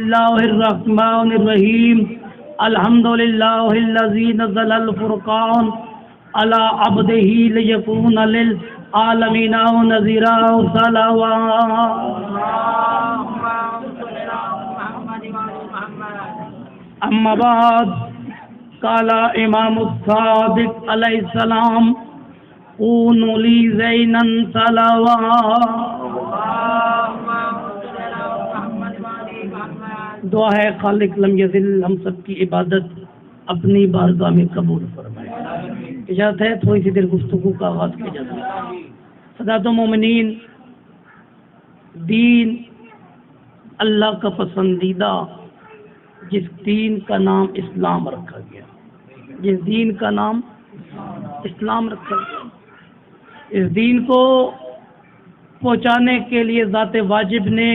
اللہ الرحمن الرحیم الحمدللہ الذی نزل الفرقان علی عبدہ لیکون للعالمین نذیرا اما بعد قال امام الصادق علیہ السلام کونوا لی زینا صلوات. دعا ہے خالق لم یزل ہم سب کی عبادت اپنی بارگاہ میں قبول فرمائے. اجازت ہے تھوڑی سی دیر گفتگو کا آغاز کیا جاتا ہے. سادات مومنین، دین اللہ کا پسندیدہ جس دین کا نام اسلام رکھا گیا، جس دین کا نام اسلام رکھا گیا، اس دین کو پہنچانے کے لیے ذات واجب نے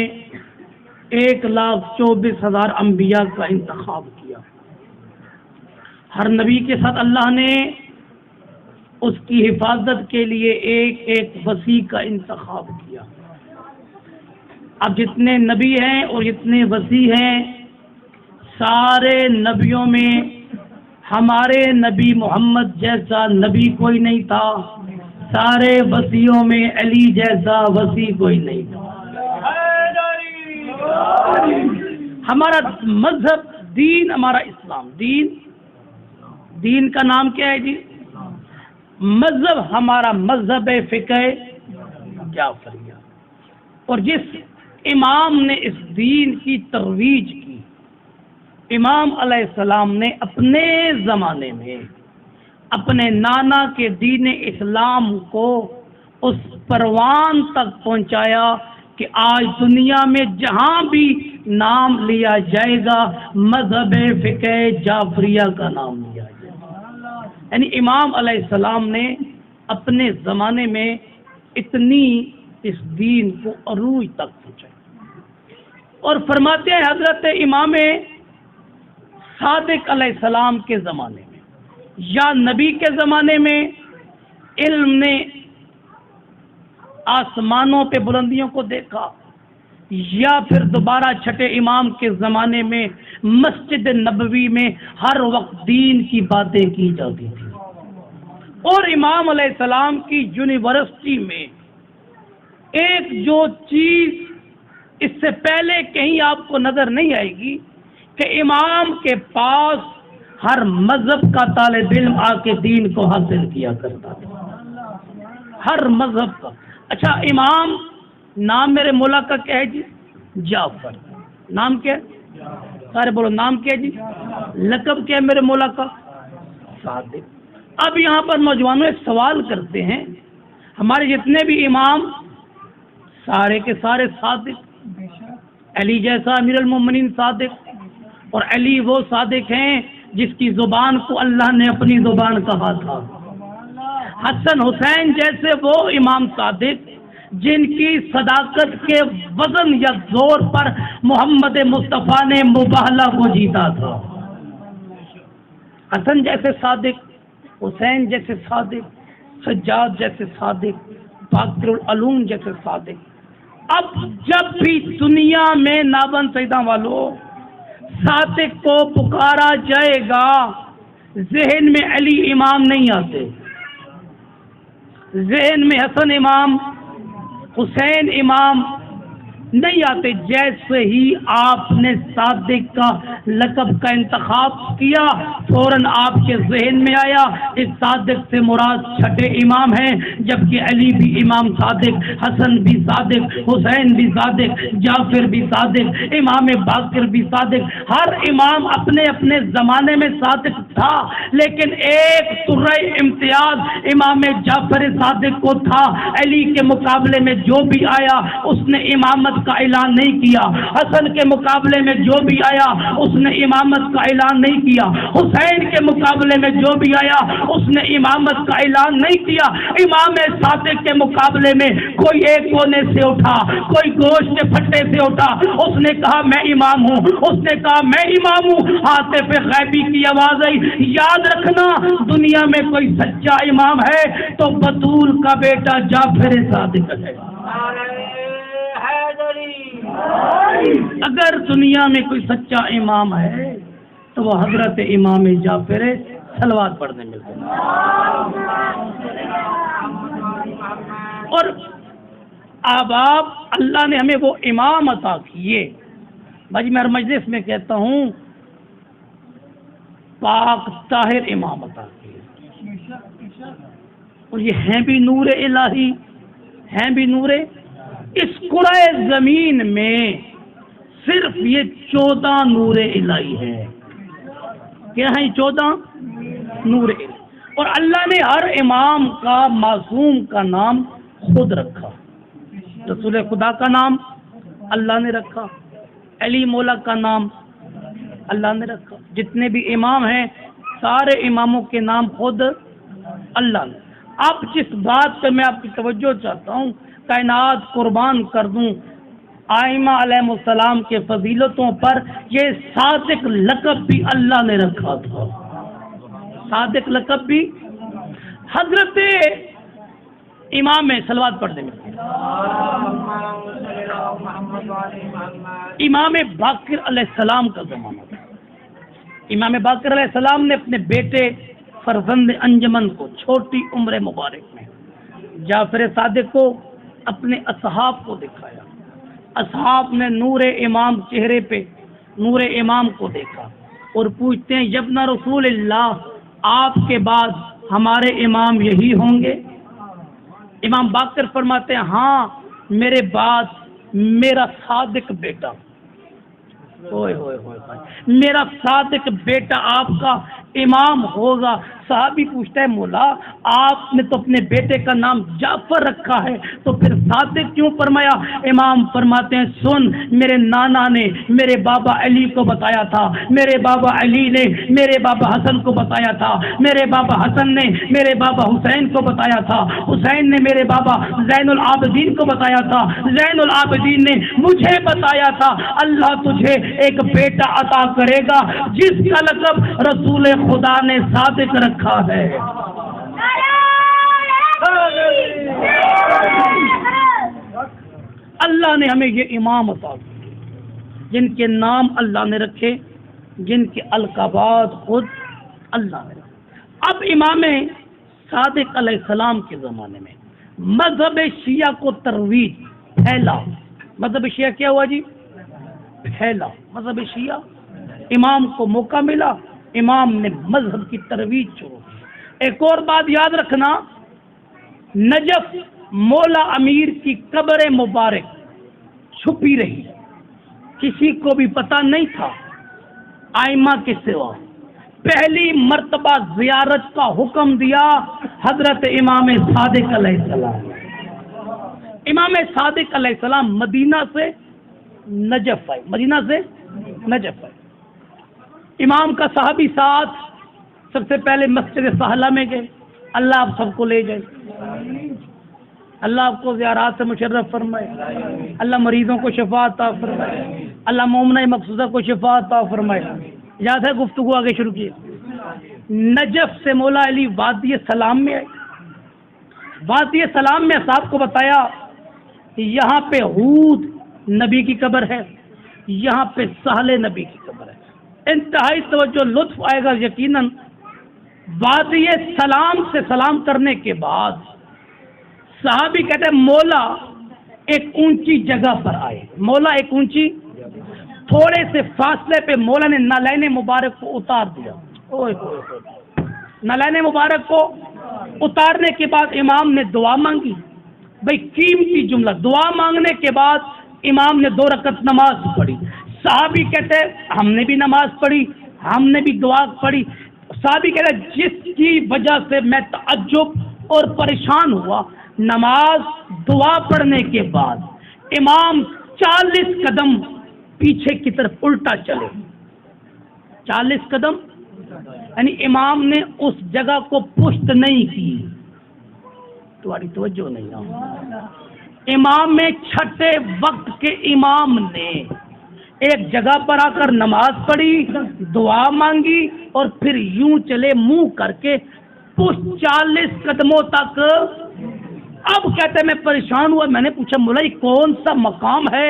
1,24,000 انبیاء کا انتخاب کیا. ہر نبی کے ساتھ اللہ نے اس کی حفاظت کے لیے ایک وصی کا انتخاب کیا. اب جتنے نبی ہیں اور جتنے وصی ہیں، سارے نبیوں میں ہمارے نبی محمد جیسا نبی کوئی نہیں تھا، سارے وصیوں میں علی جیسا وصی کوئی نہیں تھا. ہمارا مذہب دین، ہمارا اسلام دین کا نام کیا ہے جی؟ مذہب ہمارا مذہب فقہ جعفریہ. اور جس امام نے اس دین کی ترویج کی، امام علیہ السلام نے اپنے زمانے میں اپنے نانا کے دین اسلام کو اس پروان تک پہنچایا کہ آج دنیا میں جہاں بھی نام لیا جائے گا مذہب فقہ جعفریہ کا نام لیا جائے گا. یعنی امام علیہ السلام نے اپنے زمانے میں اتنی اس دین کو عروج تک پہنچایا. اور فرماتے ہیں حضرت امام صادق علیہ السلام کے زمانے میں یا نبی کے زمانے میں علم نے آسمانوں پہ بلندیوں کو دیکھا، یا پھر دوبارہ چھٹے امام کے زمانے میں مسجد نبوی میں ہر وقت دین کی باتیں کی جاتی تھی. اور امام علیہ السلام کی یونیورسٹی میں ایک جو چیز اس سے پہلے کہیں آپ کو نظر نہیں آئے گی کہ امام کے پاس ہر مذہب کا طالب علم آ کے دین کو حاصل کیا کرتا تھا، ہر مذہب کا. اچھا، امام نام میرے مولا کا کیا ہے جی؟ جعفر. نام کیا ہے؟ سارے بولو نام کیا ہے جی؟ لقب کیا ہے میرے مولا کا؟ صادق. اب یہاں پر نوجوانوں ایک سوال کرتے ہیں، ہمارے جتنے بھی امام سارے کے سارے صادق، علی جیسا امیر المومنین صادق، اور علی وہ صادق ہیں جس کی زبان کو اللہ نے اپنی زبان کہا تھا. حسن حسین جیسے وہ امام صادق جن کی صداقت کے وزن یا زور پر محمد مصطفیٰ نے مباہلہ کو جیتا تھا. حسن جیسے صادق، حسین جیسے صادق، سجاد جیسے صادق، باقر العلوم جیسے صادق. اب جب بھی دنیا میں نابند سیداں والوں صادق کو پکارا جائے گا، ذہن میں علی امام نہیں آتے، ذہن میں حسن امام، حسین امام نہیں آتے. جیسے ہی آپ نے صادق کا لقب کا انتخاب کیا، فوراً آپ کے ذہن میں آیا اس صادق سے مراد چھٹے امام ہیں، جبکہ علی بھی امام صادق، حسن بھی صادق، حسین بھی صادق، جعفر بھی صادق، امام باقر بھی صادق. ہر امام اپنے اپنے زمانے میں صادق تھا، لیکن ایک سرہ امتیاز امام جعفر صادق کو تھا. علی کے مقابلے میں جو بھی آیا اس نے امامت کا اعلان نہیں کیا، حسن کے مقابلے میں جو بھی آیا اس نے امامت کا اعلان نہیں کیا، حسین کے مقابلے میں جو بھی آیا اس نے امامت کا اعلان نہیں کیا. امام صادق کے مقابلے میں کوئی ایک کونے سے اٹھا، کوئی گوشت کے پھٹے سے اٹھا، اس نے کہا میں امام ہوں، اس نے کہا میں امام ہوں. ہاتھے پہ غیبی کی آواز آئی، یاد رکھنا دنیا میں کوئی سچا امام ہے تو بطول کا بیٹا جعفر صادق ہے. اگر دنیا میں کوئی سچا امام ہے تو وہ حضرت امام جعفر صلوات پڑھنے ملتے ہیں۔ اور آپ اللہ نے ہمیں وہ امام عطا کیے، بھائی میں ہر مجلس میں کہتا ہوں پاک طاہر امام عطا کیے، اور یہ ہیں بھی نور الہی، ہیں بھی نور۔ اس کرۂ زمین میں صرف یہ 14 نور الہی ہے، کیا ہیں 14 نور الہی، اور اللہ نے ہر امام کا معصوم کا نام خود رکھا۔ رسول خدا کا نام اللہ نے رکھا، علی مولا کا نام اللہ نے رکھا، جتنے بھی امام ہیں سارے اماموں کے نام خود اللہ نے۔ اب جس بات پہ میں آپ کی توجہ چاہتا ہوں، کائنات قربان کر دوں، آئمہ علیہ السلام کے فضیلتوں پر یہ صادق لقب بھی اللہ نے رکھا تھا، صادق لقب بھی حضرت امام صلوات پڑھنے میں۔ امام باقر علیہ السلام کا زمانہ تھا، امام باقر علیہ السلام نے اپنے بیٹے فرزند انجمن کو چھوٹی عمر مبارک میں جعفر صادق کو اپنے اصحاب کو دکھایا، اصحاب نے نور امام چہرے پہ نور امام کو دیکھا اور پوچھتے ہیں یبن رسول اللہ، آپ کے بعد ہمارے امام یہی ہوں گے؟ امام باقر فرماتے ہیں ہاں، میرے بعد میرا صادق بیٹا، ہوئے ہوئے ہوئے میرا صادق بیٹا آپ کا امام ہوگا۔ صحابی پوچھتا ہے مولا آپ نے تو اپنے بیٹے کا نام جعفر رکھا ہے تو پھر صادق کیوں فرمایا؟ امام فرماتے ہیں سن، میرے نانا نے میرے بابا علی کو بتایا تھا، میرے بابا علی نے میرے بابا حسن کو بتایا تھا، میرے بابا حسن نے میرے بابا حسین کو بتایا تھا، حسین نے میرے بابا زین العابدین کو بتایا تھا، زین العابدین نے مجھے بتایا تھا اللہ تجھے ایک بیٹا عطا کرے گا جس کا لقب رسول خدا نے صادق رکھا ہے۔ اللہ نے ہمیں یہ امام عطا کیے جن کے نام اللہ نے رکھے، جن کے القابات خود اللہ نے رکھے۔ اب امام صادق علیہ السلام کے زمانے میں مذہب شیعہ کو ترویج پھیلا، مذہب شیعہ کیا ہوا جی؟ پھیلا مذہب شیعہ، امام کو موقع ملا، امام نے مذہب کی ترویج شروع کی۔ ایک اور بات یاد رکھنا، نجف مولا امیر کی قبر مبارک چھپی رہی، کسی کو بھی پتہ نہیں تھا آئمہ کے سوا۔ پہلی مرتبہ زیارت کا حکم دیا حضرت امام صادق علیہ السلام۔ امام صادق علیہ السلام مدینہ سے نجف آئے، مدینہ سے نجف آئے۔ امام کا صحابی ساتھ سب سے پہلے مسجد سہلہ میں گئے، اللہ آپ سب کو لے جائے، اللہ آپ کو زیارات سے مشرف فرمائے، اللہ مریضوں کو شفا عطا فرمائے، اللہ مومنہ مقصودہ کو شفا عطا فرمائے۔ یاد ہے گفتگو آگے شروع کی، نجف سے مولا علی وادی سلام میں آئے، وادی سلام میں صاحب کو بتایا یہاں پہ ہود نبی کی قبر ہے، یہاں پہ سہل نبی کی قبر ہے۔ انتہائی توجہ لطف آئے گا یقیناً۔ وادی سلام سے سلام کرنے کے بعد صحابی کہتے ہیں مولا ایک اونچی جگہ پر آئے، مولا ایک اونچی، تھوڑے سے فاصلے پہ مولا نے نالین مبارک کو اتار دیا۔ نالین مبارک کو اتارنے کے بعد امام نے دعا مانگی، بھئی قیمتی جملہ، دعا مانگنے کے بعد امام نے 2 رکعت نماز پڑھی۔ صحابی کہتے ہیں ہم نے بھی نماز پڑھی، ہم نے بھی دعا پڑھی۔ صحابی کہتے ہیں جس کی وجہ سے میں تعجب اور پریشان ہوا، نماز دعا پڑھنے کے بعد امام 40 قدم پیچھے کی طرف الٹا چلے، 40 قدم، یعنی امام نے اس جگہ کو پشت نہیں کی۔ تمہاری توجہ نہیں ہے، امام میں چھٹے وقت کے امام نے ایک جگہ پر آ کر نماز پڑھی، دعا مانگی اور پھر یوں چلے منہ کر کے پشت 40 قدموں تک۔ اب کہتے میں پریشان ہوا، میں نے پوچھا مولا یہ کون سا مقام ہے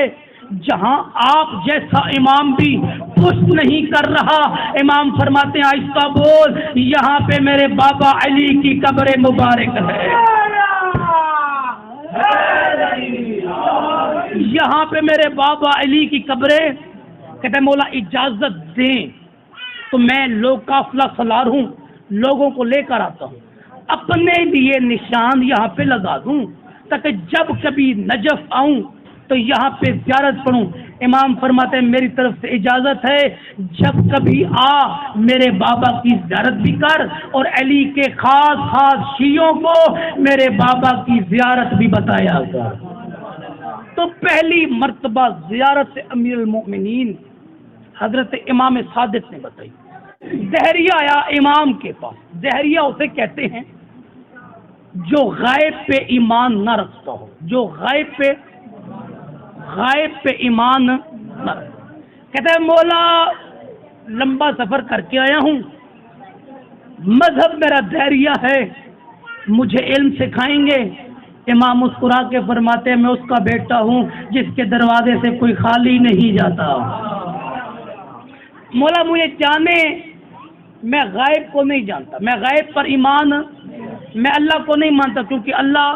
جہاں آپ جیسا امام بھی پشت نہیں کر رہا، امام فرماتے ہیں آہستہ بول، یہاں پہ میرے بابا علی کی قبر مبارک ہے، یہاں پہ میرے بابا علی کی قبریں۔ کہتے ہیں مولا اجازت دیں تو میں لوگ قافلہ سالار ہوں، لوگوں کو لے کر آتا ہوں، اپنے لیے نشان یہاں پہ لگا دوں تاکہ جب کبھی نجف آؤں تو یہاں پہ زیارت پڑھوں۔ امام فرماتے ہیں میری طرف سے اجازت ہے، جب کبھی آ میرے بابا کی زیارت بھی کر، اور علی کے خاص خاص شیعوں کو میرے بابا کی زیارت بھی بتایا کر۔ تو پہلی مرتبہ زیارت امیر المؤمنین حضرت امام صادق نے بتائی۔ دہریہ آیا امام کے پاس، دہریہ اسے کہتے ہیں جو غائب پہ ایمان نہ رکھتا ہو، جو غائب پہ ایمان نہ رکھتا۔ کہتا ہے مولا لمبا سفر کر کے آیا ہوں، مذہب میرا دہریہ ہے، مجھے علم سکھائیں گے؟ امام مسکرا کے فرماتے ہیں میں اس کا بیٹا ہوں جس کے دروازے سے کوئی خالی نہیں جاتا۔ مولا مجھے جانے، میں غائب کو نہیں جانتا، میں غائب پر ایمان، میں اللہ کو نہیں مانتا، کیونکہ اللہ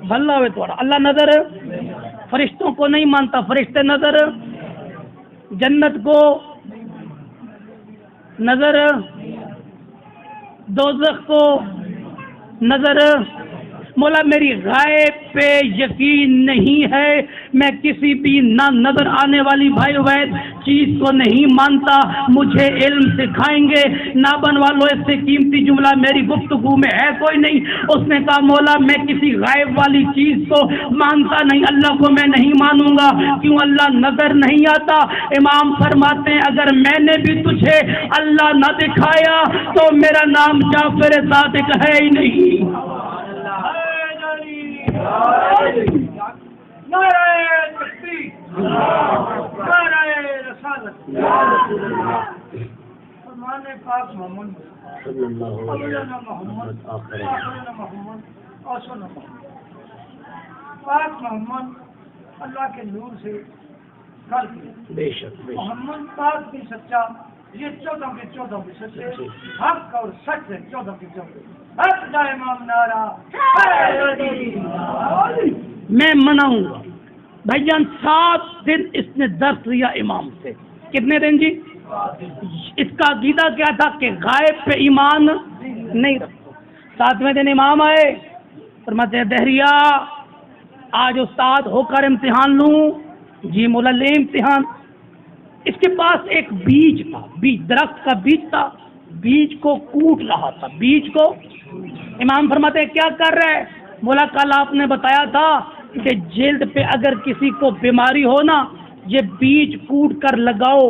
بھلا ہوئے تھوڑا، اللہ نظر فرشتوں کو نہیں مانتا، فرشتے نظر جنت کو نظر، دوزخ کو نظر۔ مولا میری غائب پہ یقین نہیں ہے، میں کسی بھی نہ نظر آنے والی بھائی عبید چیز کو نہیں مانتا، مجھے علم سکھائیں گے؟ نابن والوں اس سے قیمتی جملہ میری گفتگو میں ہے کوئی نہیں۔ اس نے کہا مولا میں کسی غائب والی چیز کو مانتا نہیں، اللہ کو میں نہیں مانوں گا، کیوں اللہ نظر نہیں آتا؟ امام فرماتے ہیں اگر میں نے بھی تجھے اللہ نہ دکھایا تو میرا نام جعفر صادق ہے ہی نہیں۔ محمد اللہ کے نور سے بے شک محمد پاک بھی سچا، یہ 14 کے 14 بھی سچے، حق اور سچ ہے 14 کے 14۔ حق دا امام نعرہ میں مناؤں گا بھائی جان۔ 7 دن اس نے درس لیا امام سے، کتنے دن جی؟ اس کا عقیدہ کیا تھا کہ غائب پہ ایمان نہیں رکھتا۔ 7ویں دن امام آئے، فرماتے ہیں دہریہ آج استاد ہو کر امتحان لوں؟ جی مولا لے امتحان۔ اس کے پاس ایک بیج تھا، درخت کا بیج تھا، بیج کو کوٹ رہا تھا، بیج کو۔ امام فرماتے ہیں کیا کر رہے؟ مولا کل آپ نے بتایا تھا کہ جلد پہ اگر کسی کو بیماری ہو نا، یہ بیج کوٹ کر لگاؤ،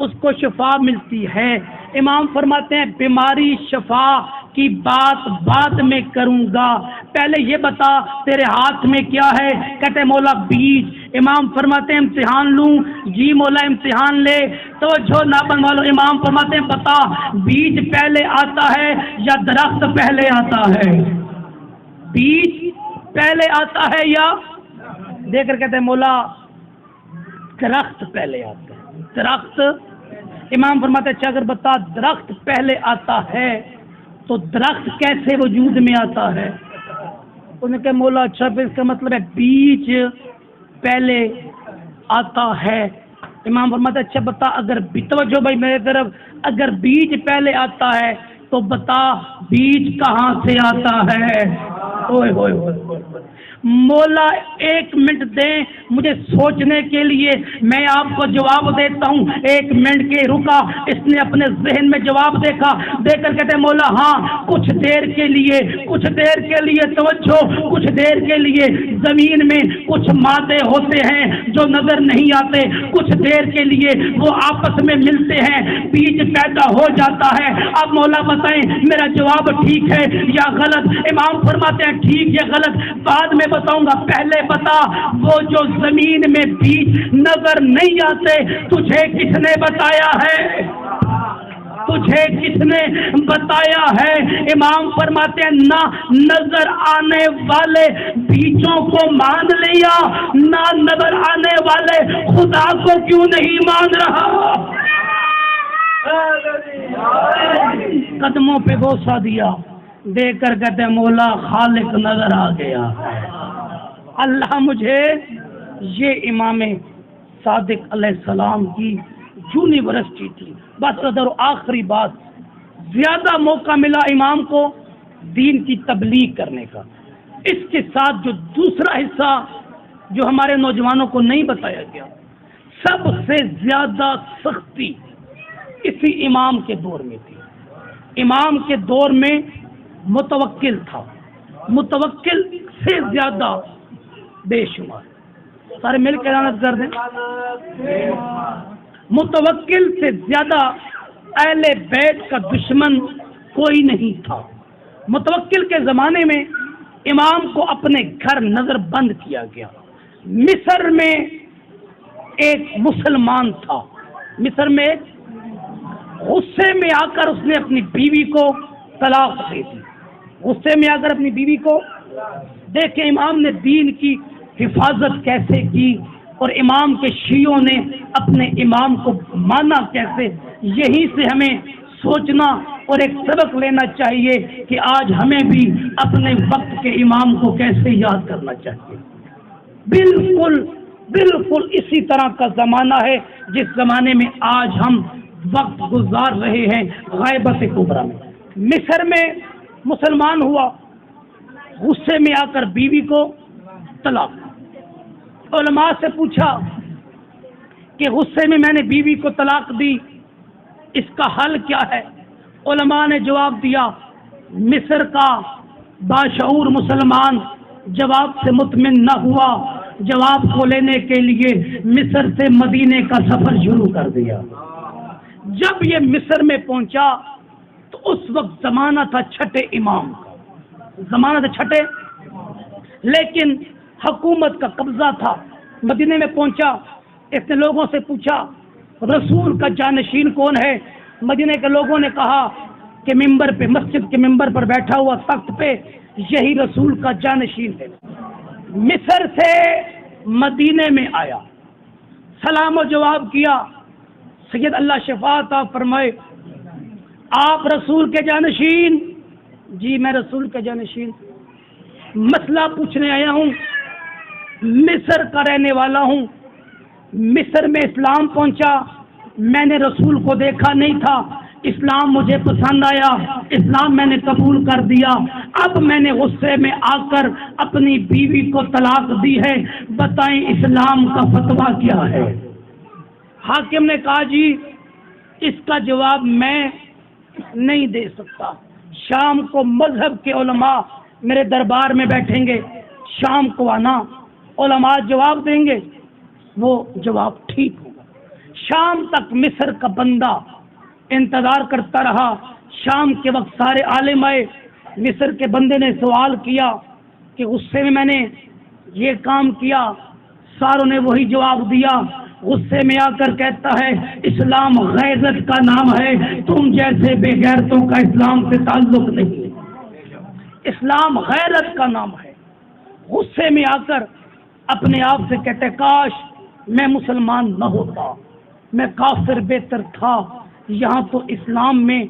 اس کو شفا ملتی ہے۔ امام فرماتے ہیں بیماری شفا کی بات بعد میں کروں گا، پہلے یہ بتا تیرے ہاتھ میں کیا ہے؟ کہتے مولا بیج۔ امام فرماتے ہیں امتحان لوں؟ جی مولا امتحان لے۔ تو جو نابن والو، امام فرماتے ہیں بتا بیج پہلے آتا ہے یا درخت پہلے آتا ہے؟ بیج پہلے آتا ہے یا؟ دیکھ کر کہتے ہیں مولا درخت پہلے آتا ہے، درخت۔ امام فرماتے ہیں اچھا اگر بتا درخت پہلے آتا ہے تو درخت کیسے وجود میں آتا ہے؟ انہوں نے کہا مولا اچھا پھر اس کا مطلب ہے بیج پہلے آتا ہے۔ امام فرماتے ہیں اچھا بتا اگر توجہ بھائی میرے طرف، اگر بیج پہلے آتا ہے تو بتا بیج کہاں سے آتا ہے؟ اوئے ہوئے ہوئے مولا 1 منٹ دیں مجھے سوچنے کے لیے، میں آپ کو جواب دیتا ہوں۔ 1 منٹ کے رکا، اس نے اپنے ذہن میں جواب دیکھا، دیکھ کر کہتے مولا ہاں کچھ دیر کے لیے توجہ، کچھ دیر کے لیے زمین میں کچھ مادے ہوتے ہیں جو نظر نہیں آتے، کچھ دیر کے لیے وہ آپس میں ملتے ہیں، بیج پیدا ہو جاتا ہے۔ اب مولا بتائیں میرا جواب ٹھیک ہے یا غلط؟ امام فرماتے ہیں ٹھیک یا غلط بعد میں بتاؤں گا، پہلے بتا وہ جو زمین میں بیج نظر نہیں آتے تجھے کس نے بتایا ہے؟ تجھے کس نے بتایا ہے؟ امام فرماتے ہیں نہ نظر آنے والے بیچوں کو مان لیا، نہ نظر آنے والے خدا کو کیوں نہیں مان رہا؟ قدموں پہ بوسہ دیا، دیکھ کر کہتے مولا خالق نظر آ گیا۔ اللہ مجھے یہ امام صادق علیہ السلام کی یونیورسٹی تھی۔ بس ادھر آخری بات، زیادہ موقع ملا امام کو دین کی تبلیغ کرنے کا۔ اس کے ساتھ جو دوسرا حصہ جو ہمارے نوجوانوں کو نہیں بتایا گیا، سب سے زیادہ سختی اسی امام کے دور میں تھی۔ امام کے دور میں متوکل تھا، متوکل سے زیادہ بے شمار، سارے مل کے لعنت کر دیں، متوکل سے زیادہ اہل بیت کا دشمن کوئی نہیں تھا۔ متوکل کے زمانے میں امام کو اپنے گھر نظر بند کیا گیا۔ مصر میں ایک مسلمان تھا، مصر میں غصے میں آ کر اس نے اپنی بیوی کو طلاق دے دی، غصے میں آ کر اپنی بیوی کو، دیکھیں امام نے دین کی حفاظت کیسے کی اور امام کے شیعوں نے اپنے امام کو مانا کیسے۔ یہیں سے ہمیں سوچنا اور ایک سبق لینا چاہیے کہ آج ہمیں بھی اپنے وقت کے امام کو کیسے یاد کرنا چاہیے۔ بالکل بالکل اسی طرح کا زمانہ ہے جس زمانے میں آج ہم وقت گزار رہے ہیں غیبت کبریٰ میں۔ مصر میں مسلمان ہوا، غصے میں آ کر بیوی کو طلاق۔ علماء سے پوچھا کہ غصے میں نے بیوی کو طلاق دی، اس کا حل کیا ہے؟ علماء نے جواب دیا، مصر کا باشعور مسلمان جواب سے مطمئن نہ ہوا، جواب کو لینے کے لیے مصر سے مدینے کا سفر شروع کر دیا۔ جب یہ مصر میں پہنچا تو اس وقت زمانہ تھا چھٹے امام کا، زمانہ تھا چھٹے، لیکن حکومت کا قبضہ تھا۔ مدینے میں پہنچا، اس نے لوگوں سے پوچھا رسول کا جانشین کون ہے؟ مدینے کے لوگوں نے کہا کہ ممبر پہ، مسجد کے ممبر پر بیٹھا ہوا تخت پہ یہی رسول کا جانشین ہے۔ مصر سے مدینے میں آیا، سلام و جواب کیا، سید اللہ شفاعت آپ فرمائے، آپ رسول کے جانشین؟ جی میں رسول کا جانشین، مسئلہ پوچھنے آیا ہوں، مصر کا رہنے والا ہوں، مصر میں اسلام پہنچا، میں نے رسول کو دیکھا نہیں تھا، اسلام مجھے پسند آیا، اسلام میں نے قبول کر دیا، اب میں نے غصے میں آ کر اپنی بیوی کو طلاق دی ہے، بتائیں اسلام کا فتویٰ کیا ہے؟ حاکم نے کہا جی اس کا جواب میں نہیں دے سکتا، شام کو مذہب کے علماء میرے دربار میں بیٹھیں گے، شام کو آنا، علماء جواب دیں گے، وہ جواب ٹھیک ہوگا۔ شام تک مصر کا بندہ انتظار کرتا رہا، شام کے وقت سارے عالم آئے، مصر کے بندے نے سوال کیا کہ غصے میں میں نے یہ کام کیا، ساروں نے وہی جواب دیا، غصے میں آ کر کہتا ہے اسلام غیرت کا نام ہے، تم جیسے بے غیرتوں کا اسلام سے تعلق نہیں، اسلام غیرت کا نام ہے۔ غصے میں آ کر اپنے آپ سے کہتے کاش میں مسلمان نہ ہوتا، میں کافر بہتر تھا، یہاں تو اسلام میں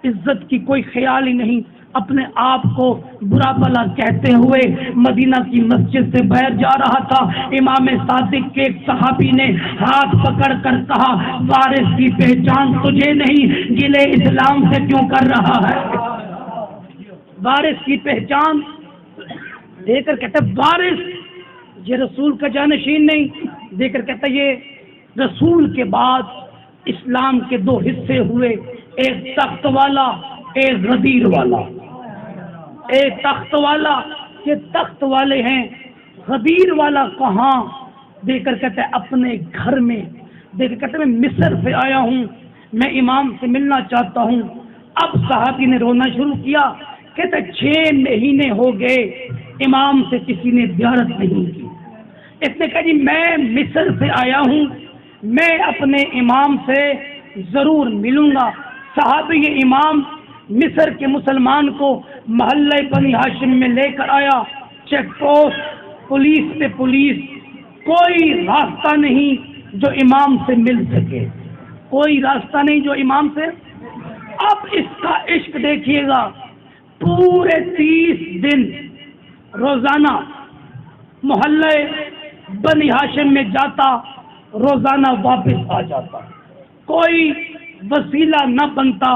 عزت کی کوئی خیال ہی نہیں۔ اپنے آپ کو برا بھلا کہتے ہوئے مدینہ کی مسجد سے باہر جا رہا تھا، امام صادق کے ایک صحابی نے ہاتھ پکڑ کر کہا وارث کی پہچان تجھے نہیں، گلے اسلام سے کیوں کر رہا ہے؟ وارث کی پہچان دے کر کہتا وارث یہ رسول کا جانشین نہیں، دے کر کہتا یہ رسول کے بعد اسلام کے دو حصے ہوئے، ایک تخت والا ایک غدیر والا، ایک تخت والا، یہ تخت والے ہیں، غدیر والا کہاں؟ دے کر کہتے ہیں اپنے گھر میں، دے کر کہتے ہیں میں مصر سے آیا ہوں، میں امام سے ملنا چاہتا ہوں۔ اب صحابی نے رونا شروع کیا، کہتے 6 مہینے ہو گئے امام سے کسی نے زیارت نہیں کی۔ اس نے کہا جی میں مصر سے آیا ہوں، میں اپنے امام سے ضرور ملوں گا۔ صحابی امام مصر کے مسلمان کو محلہ بنی ہاشم میں لے کر آیا، چیک پوسٹ، پولیس پہ پولیس، کوئی راستہ نہیں جو امام سے مل سکے، کوئی راستہ نہیں جو امام سے۔ اب اس کا عشق دیکھیے گا، پورے 30 دن روزانہ محلہ بنی ہاشم میں جاتا، روزانہ واپس آ جاتا، کوئی وسیلہ نہ بنتا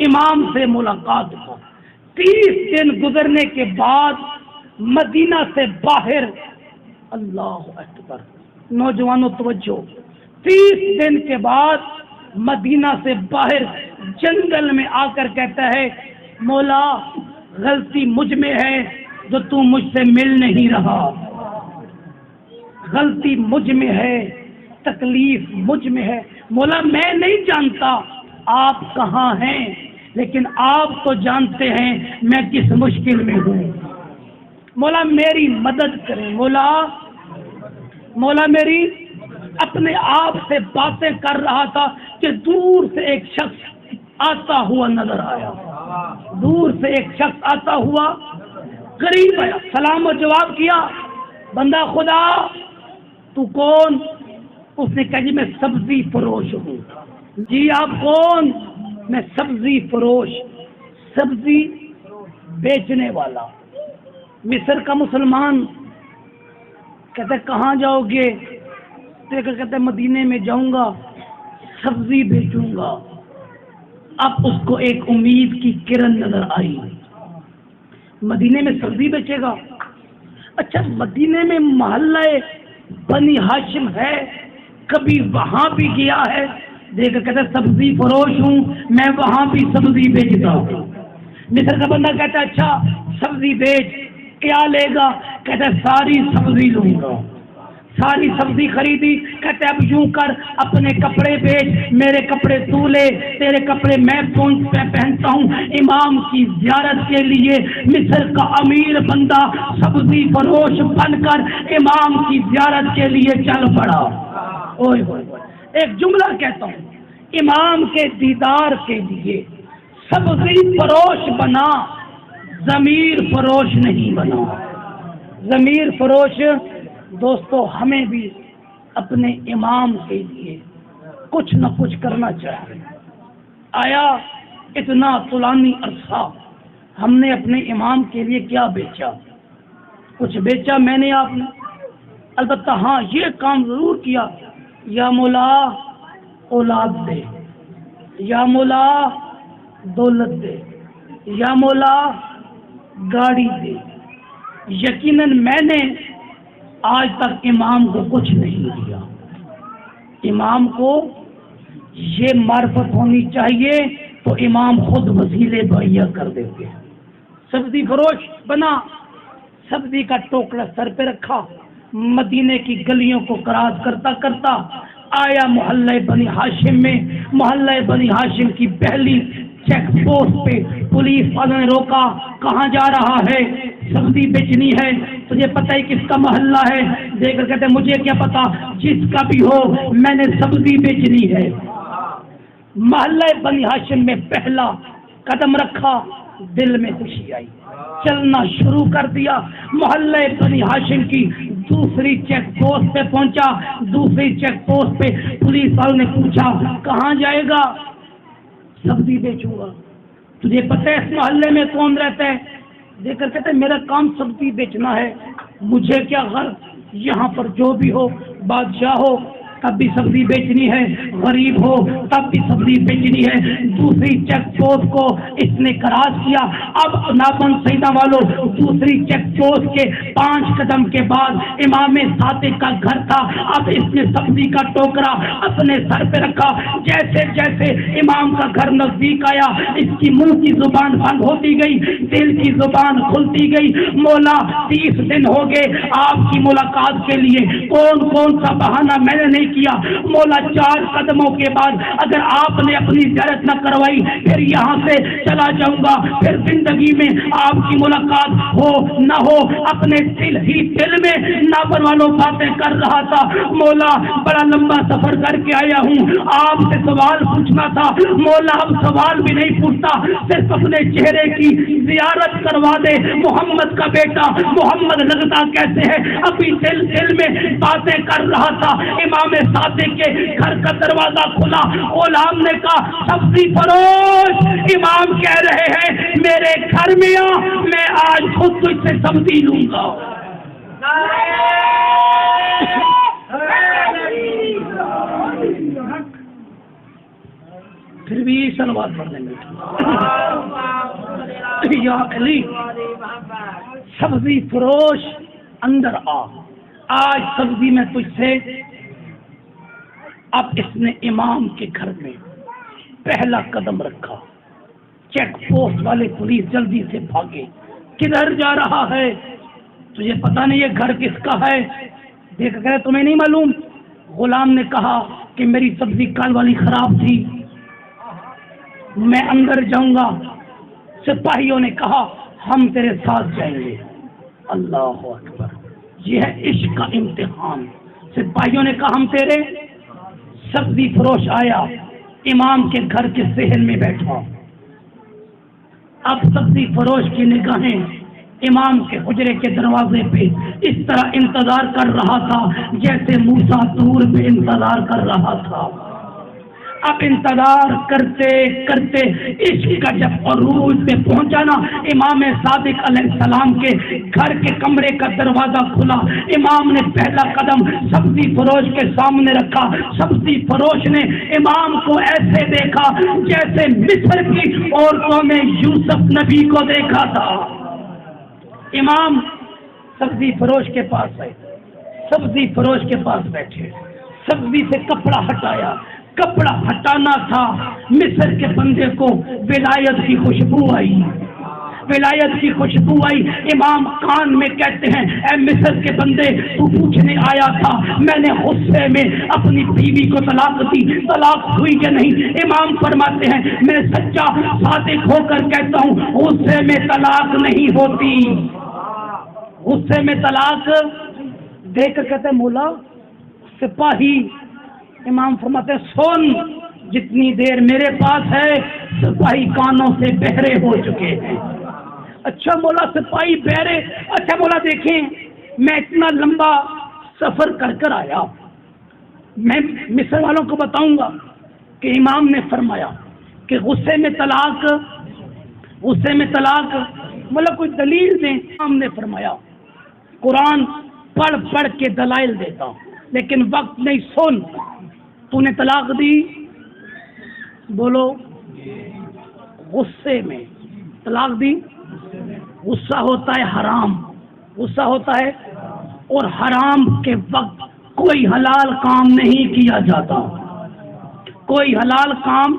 امام سے ملاقات کا۔ 30 دن گزرنے کے بعد مدینہ سے باہر، اللہ اکبر، نوجوانوں توجہ، 30 دن کے بعد مدینہ سے باہر جنگل میں آ کر کہتا ہے، مولا غلطی مجھ میں ہے جو تو مجھ سے مل نہیں رہا، غلطی مجھ میں ہے، تکلیف مجھ میں ہے، مولا میں نہیں جانتا آپ کہاں ہیں، لیکن آپ تو جانتے ہیں میں کس مشکل میں ہوں، مولا میری مدد کریں، مولا میری۔ اپنے آپ سے باتیں کر رہا تھا کہ دور سے ایک شخص آتا ہوا نظر آیا، دور سے ایک شخص آتا ہوا قریب آیا، سلام و جواب کیا، بندہ خدا تو کون؟ اس نے کہا جی میں سبزی فروش ہوں۔ جی آپ کون؟ میں سبزی فروش، سبزی بیچنے والا، مصر کا مسلمان۔ کہتے کہاں جاؤ گے؟ کہتے مدینے میں جاؤں گا، سبزی بیچوں گا۔ اب اس کو ایک امید کی کرن نظر آئی، مدینے میں سبزی بیچے گا، اچھا مدینے میں محلہ بنی ہاشم ہے، کبھی وہاں بھی گیا ہے؟ دیکھ کہتا سبزی فروش ہوں میں، وہاں بھی سبزی بیچتا ہوں۔ مصر کا بندہ کہتا اچھا سبزی بیچ، کیا لے گا؟ کہتا ساری سبزی لوں گا، ساری سبزی خریدی۔ کہتے اب یوں کر اپنے کپڑے بیچ، میرے کپڑے تو لے، تیرے کپڑے میں پہنتا ہوں۔ امام کی زیارت کے لیے مصر کا امیر بندہ سبزی فروش بن کر امام کی زیارت کے لیے چل پڑا۔ اوئے ہوئے، ایک جملہ کہتا ہوں، امام کے دیدار کے لیے سبزی فروش بنا، ضمیر فروش نہیں بنا۔ ضمیر فروش دوستو، ہمیں بھی اپنے امام کے لیے کچھ نہ کچھ کرنا چاہیے۔ آیا اتنا طولانی عرصہ ہم نے اپنے امام کے لیے کیا بیچا؟ کچھ بیچا میں نے، آپ نے؟ البتہ ہاں یہ کام ضرور کیا، یا مولا اولاد دے، یا مولا دولت دے، یا مولا گاڑی دے۔ یقیناً میں نے آج تک امام کو کچھ نہیں دیا۔ امام کو یہ معرفت ہونی چاہیے تو امام خود وسیلے مہیا کر دیتے ہیں۔ سبزی فروش بنا، سبزی کا ٹوکرا سر پہ رکھا، مدینے کی گلیوں کو کراس کرتا کرتا آیا محلہ بنی ہاشم میں۔ محلہ بنی ہاشم کی پہلی چیک پوسٹ پہ پولیس والوں نے روکا، کہاں جا رہا ہے؟ سبزی بیچنی ہے، تجھے پتہ ہے کس کا محلہ ہے؟ دیکھ کر کہتے مجھے کیا پتا، جس کا بھی ہو میں نے سبزی بیچنی ہے۔ محلہ بنی ہاشم میں پہلا قدم رکھا، دل میں خوشی آئی، چلنا شروع کر دیا۔ محلہ بنی ہاشم کی دوسری چیک پوسٹ پہ پہنچا، دوسری چیک پوسٹ پہ پولیس والوں نے پوچھا کہاں جائے گا؟ سبزی بیچوں گا۔ تجھے پتہ ہے اس محلے میں کون رہتا ہے؟ دیکھ کر کہتے میرا کام سبزی بیچنا ہے، مجھے کیا غرض، یہاں پر جو بھی ہو، بادشاہ ہو تب بھی سبزی بیچنی ہے، غریب ہو تب بھی سبزی بیچنی ہے۔ دوسری چیک پوسٹ کو اس نے کراس کیا۔ اب نابن سیدہ والوں، دوسری چیک پوسٹ کے 5 قدم کے بعد امام صادق کا گھر تھا۔ اب اس نے سبزی کا ٹوکرا اپنے سر پہ رکھا، جیسے جیسے امام کا گھر نزدیک آیا اس کی منہ کی زبان بند ہوتی گئی، دل کی زبان کھلتی گئی۔ مولا 30 دن ہو گئے آپ کی ملاقات کے لیے، کون کون سا بہانہ میں نے نہیں نہیں کیا. مولا 4 قدموں کے بعد اگر آپ نے اپنی زیارت نہ کروائی پھر یہاں سے چلا جاؤں گا. پھر زندگی میں آپ کی ملاقات ہو نہ ہو اپنے دل ہی دل میں نافرمانوں باتیں کر رہا تھا. مولا بڑا لمبا سفر کر کے آیا ہوں, آپ سے سوال پوچھنا تھا. مولا اب سوال بھی نہیں پوچھتا, صرف اپنے چہرے کی زیارت کروا دے. محمد کا بیٹا محمد لگتا کیسے ہے, ابھی دل دل میں باتیں کر رہا تھا. امام صادق کے گھر کا دروازہ کھلا. غلام نے کہا سبزی فروش. امام کہہ رہے ہیں میرے گھر میں آ, میں آج خود تجھ سے سبزی لوں گا. پھر بھی سلوات پڑھ دیں گے. یا علی سبزی فروش اندر آ, آج سبزی میں تجھ سے. اب اس نے امام کے گھر میں پہلا قدم رکھا. چیک پوسٹ والے پولیس جلدی سے بھاگے. کدھر جا رہا ہے؟ تجھے پتہ نہیں یہ گھر کس کا ہے؟ دیکھ کر تمہیں نہیں معلوم؟ غلام نے کہا کہ میری سبزی کل والی خراب تھی, میں اندر جاؤں گا. سپاہیوں نے کہا ہم تیرے ساتھ جائیں گے. اللہ اکبر, یہ ہے عشق کا امتحان. سپاہیوں نے کہا ہم تیرے. سبزی فروش آیا, امام کے گھر کے صحن میں بیٹھا. اب سبزی فروش کی نگاہیں امام کے حجرے کے دروازے پہ اس طرح انتظار کر رہا تھا جیسے موسیٰ طور پہ انتظار کر رہا تھا. اب انتظار کرتے کرتے عشق کا جب عروج پہ پہنچا نا, امام صادق علیہ السلام کے گھر کے کمرے کا دروازہ کھلا. امام نے پہلا قدم سبزی فروش کے سامنے رکھا. سبزی فروش نے امام کو ایسے دیکھا جیسے مصر کی عورتوں نے یوسف نبی کو دیکھا تھا. امام سبزی فروش کے پاس آئے, سبزی فروش کے پاس بیٹھے, سبزی سے کپڑا ہٹایا. کپڑا ہٹانا تھا, مصر کے بندے کو ولایت کی خوشبو آئی. ولایت کی خوشبو آئی. امام کان میں کہتے ہیں اے مصر کے بندے تو پوچھنے آیا تھا, میں نے غصے میں اپنی بیوی کو طلاق دی, طلاق ہوئی کہ نہیں؟ امام فرماتے ہیں میں سچا صادق ہو کر کہتا ہوں غصے میں طلاق نہیں ہوتی. غصے میں طلاق دیکھ کر کہتے ہیں مولا سپاہی. امام فرماتے ہیں سن, جتنی دیر میرے پاس ہے سپاہی کانوں سے بہرے ہو چکے ہیں. اچھا مولا سپاہی بہرے, اچھا مولا دیکھیں میں اتنا لمبا سفر کر آیا, میں مصر والوں کو بتاؤں گا کہ امام نے فرمایا کہ غصے میں طلاق, غصے میں طلاق, مولا کوئی دلیل دیں. امام نے فرمایا قرآن پڑھ پڑھ کے دلائل دیتا ہوں لیکن وقت نہیں. سن, تو نے طلاق دی, بولو غصے میں طلاق دی. غصہ ہوتا ہے حرام, غصہ ہوتا ہے, اور حرام کے وقت کوئی حلال کام نہیں کیا جاتا, کوئی حلال کام.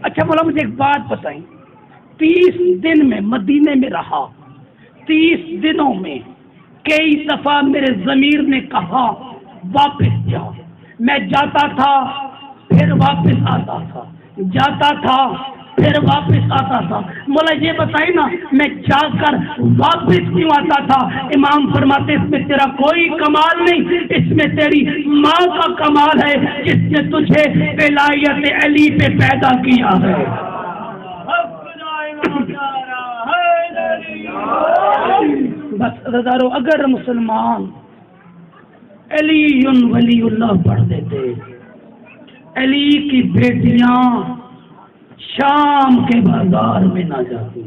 اچھا مولا مجھے ایک بات بتائیں, 30 دن میں مدینے میں رہا, 30 دنوں میں کئی دفعہ میرے ضمیر نے کہا واپس جا. میں جاتا تھا پھر واپس آتا تھا, جاتا تھا پھر واپس آتا تھا. مولا یہ بتائیں نا میں جا کر واپس کیوں آتا تھا؟ امام فرماتے اس میں تیرا کوئی کمال نہیں, اس میں تیری ماں کا کمال ہے جس نے تجھے ولایت علی پہ پیدا کیا ہے. بس رضارو اگر مسلمان علی ولی اللہ پڑھ دیتے, علی کی بیٹیاں شام کے بازار میں نہ جاتی.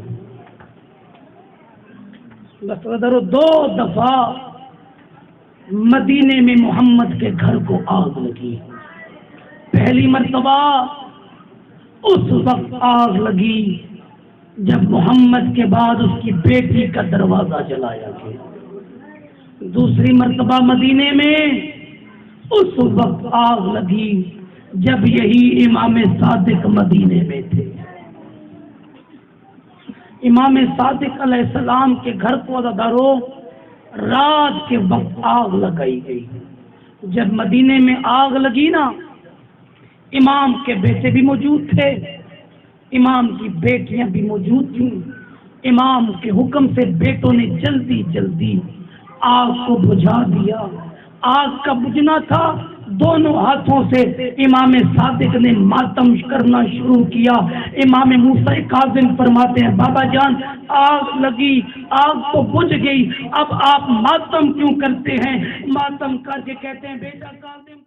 بس رضارو 2 دفعہ مدینے میں محمد کے گھر کو آگ لگی. پہلی مرتبہ اس وقت آگ لگی جب محمد کے بعد اس کی بیٹی کا دروازہ جلایا گیا. دوسری مرتبہ مدینے میں اس وقت آگ لگی جب یہی امام صادق مدینے میں تھے. امام صادق علیہ السلام کے گھر کو عزادارو رات کے وقت آگ لگائی گئی. جب مدینے میں آگ لگی نا، امام کے بیٹے بھی موجود تھے، امام کی بیٹیاں بھی موجود تھیں۔ امام کے حکم سے بیٹوں نے جلدی جلدی آگ کو بجھا دیا۔ آگ کا بجھنا تھا، دونوں ہاتھوں سے امام صادق نے ماتم کرنا شروع کیا۔ امام موسیٰ کاظم فرماتے ہیں بابا جان آگ لگی، آگ تو بجھ گئی، اب آپ ماتم کیوں کرتے ہیں؟ ماتم کر کے کہتے ہیں بیٹا کاظم